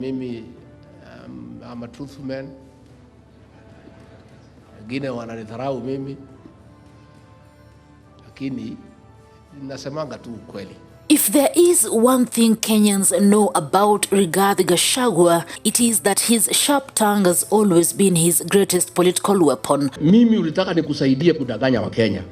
Mimi I'm a truthful man. Wengine wananidharau mimi, lakini nasemanga tu ukweli. If there is one thing Kenyans know about Rigathi Gachagua, it is that his sharp tongue has always been his greatest political weapon. Mimi ulitaka nikusaidie kudanganya wa Kenya.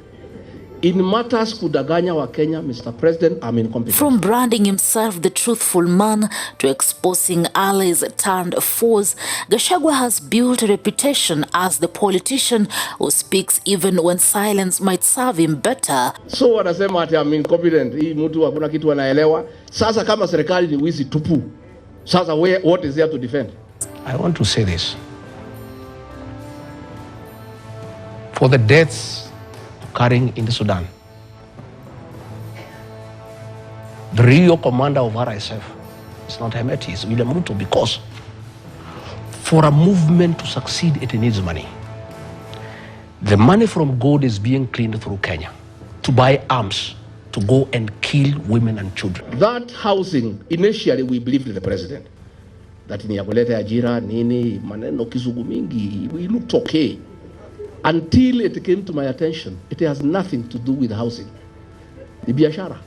In matters kudanganya wa Kenya, Mr. President, I'm incompetent. From branding himself the truthful man to exposing allies turned foes, Gachagua has built a reputation as the politician who speaks even when silence might serve him better. So wanasema ati I'm incompetent. Hii mtu hakuna kitu anaelewa. Sasa kama serikali ni wizi tupu. Sasa what is there to defend? I want to say this. For the deaths occurring in Sudan, the real commander of RSF is not Hemeti, it's William Ruto, because for a movement to succeed, it needs money. The money from gold is being cleaned through Kenya to buy arms, to go and kill women and children. That housing, initially we believed in the president. That ni ya kuleta ajira, nini, maneno kizungu mingi, we looked okay. Until it came to my attention, it has nothing to do with housing.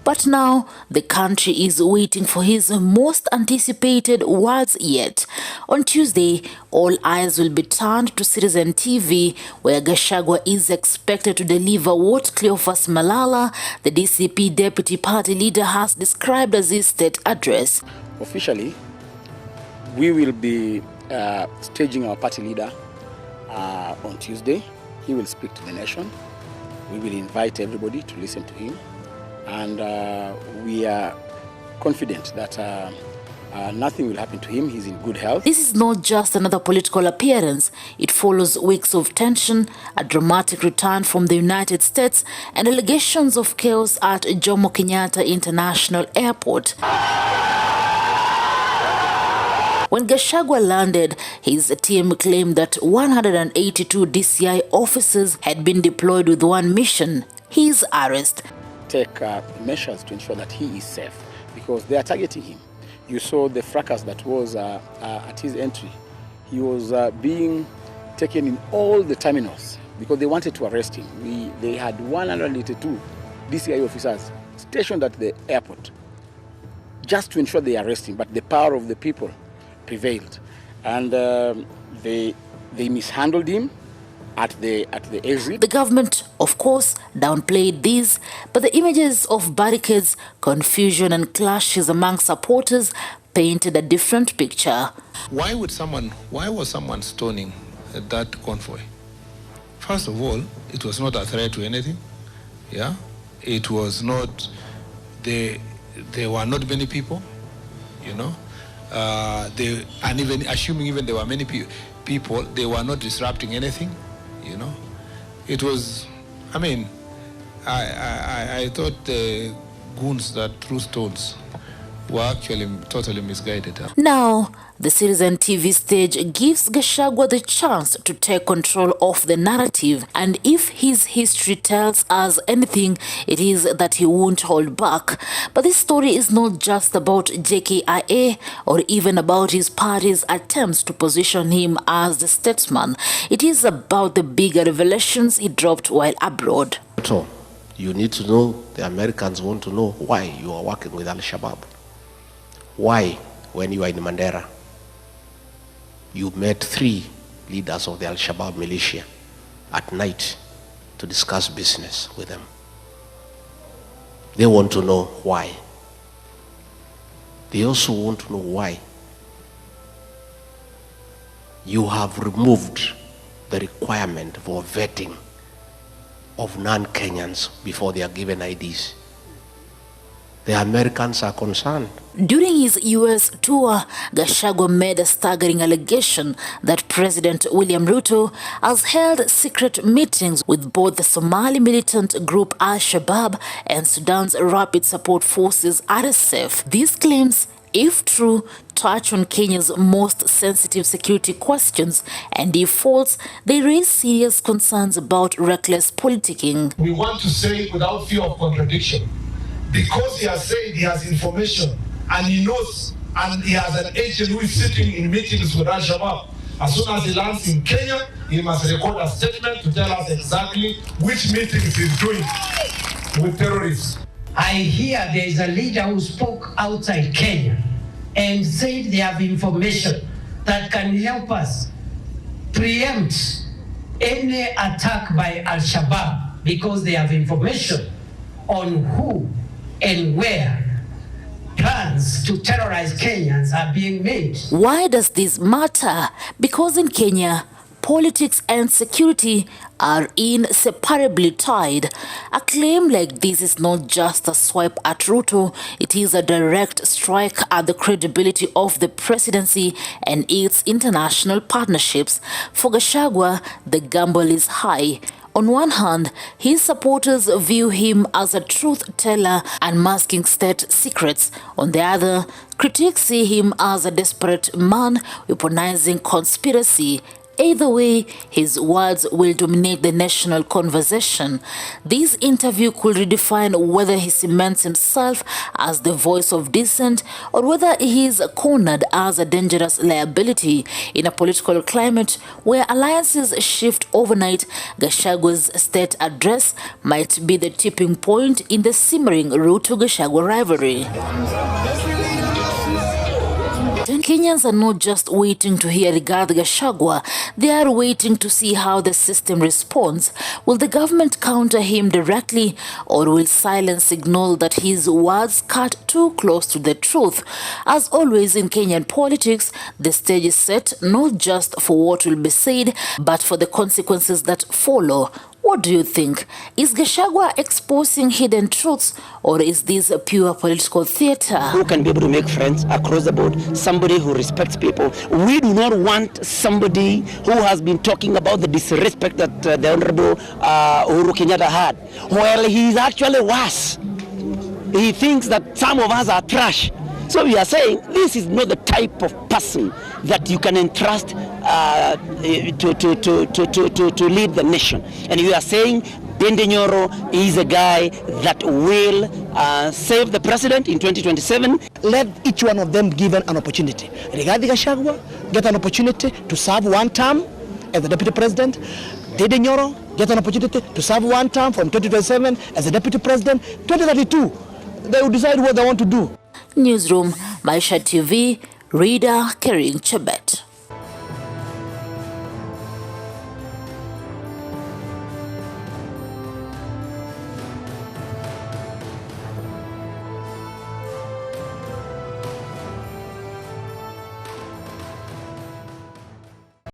But now, the country is waiting for his most anticipated words yet. On Tuesday, all eyes will be turned to Citizen TV, where Gachagua is expected to deliver what Cleophas Malala, the DCP deputy party leader, has described as his state address. Officially, we will be staging our party leader on Tuesday. He will speak to the nation. We will invite everybody to listen to him. And we are confident that nothing will happen to him. He's in good health. This is not just another political appearance. It follows weeks of tension, a dramatic return from the United States, and allegations of chaos at Jomo Kenyatta International Airport. When Gachagua landed, his team claimed that 182 DCI officers had been deployed with one mission: his arrest. Take measures to ensure that he is safe, because they are targeting him. You saw the fracas that was at his entry. He was being taken in all the terminals because they wanted to arrest him. They had 182 DCI officers stationed at the airport just to ensure they arrest him, but the power of the people prevailed, and they mishandled him at the exit. The government, of course, downplayed this, but the images of barricades, confusion and clashes among supporters painted a different picture. Why was someone stoning that convoy? First of all, it was not a threat to anything. Yeah, it was not. There were not many people, you know. And even assuming even there were many people, they were not disrupting anything, you know. It was, I mean, I thought the goons that threw stones were actually totally misguided. Now, the Citizen TV stage gives Gachagua the chance to take control of the narrative, and if his history tells us anything, it is that he won't hold back. But this story is not just about JKIA or even about his party's attempts to position him as the statesman. It is about the bigger revelations he dropped while abroad. So, you need to know, the Americans want to know why you are working with Shabab. Why, when you are in Mandera, you met 3 leaders of the Shabab militia at night to discuss business with them. They want to know why. They also want to know why you have removed the requirement for vetting of non-Kenyans before they are given IDs. The Americans are concerned. During his US tour, Gachagua made a staggering allegation that President William Ruto has held secret meetings with both the Somali militant group Shabab and Sudan's Rapid Support Forces RSF. These claims, if true, touch on Kenya's most sensitive security questions, and if false, they raise serious concerns about reckless politicking. We want to say without fear of contradiction, because he has said he has information and he knows and he has an agent who is sitting in meetings with Shabab. As soon as he lands in Kenya, he must record a statement to tell us exactly which meetings he's doing with terrorists. I hear there is a leader who spoke outside Kenya and said they have information that can help us preempt any attack by Al-Shabaab because they have information on who and where plans to terrorize Kenyans are being made. Why does this matter? Because in Kenya, politics and security are inseparably tied. A claim like this is not just a swipe at Ruto, it is a direct strike at the credibility of the presidency and its international partnerships. For Gachagua, the gamble is high. On one hand, his supporters view him as a truth teller and masking state secrets. On the other, critics see him as a desperate man weaponizing conspiracy. Either way, his words will dominate the national conversation. This interview could redefine whether he cements himself as the voice of dissent or whether he is cornered as a dangerous liability. In a political climate where alliances shift overnight, Gachagua's state address might be the tipping point in the simmering Ruto-Gachagua rivalry. Kenyans are not just waiting to hear Rigathi Gachagua, they are waiting to see how the system responds. Will the government counter him directly, or will silence signal that his words cut too close to the truth? As always in Kenyan politics, the stage is set not just for what will be said, but for the consequences that follow. What do you think? Is Gachagua exposing hidden truths, or is this a pure political theater? Who can be able to make friends across the board, somebody who respects people. We do not want somebody who has been talking about the disrespect that the Honorable Uhuru Kenyatta had. Well, he is actually worse. He thinks that some of us are trash. So we are saying this is not the type of person that you can entrust to lead the nation. And we are saying Dende Nyoro is a guy that will save the president in 2027. Let each one of them given an opportunity. Rigathi Gachagua get an opportunity to serve one term as the deputy president. Dende Nyoro get an opportunity to serve one term from 2027 as the deputy president. 2032, they will decide what they want to do. Newsroom, Maisha TV, reader carrying Chebet.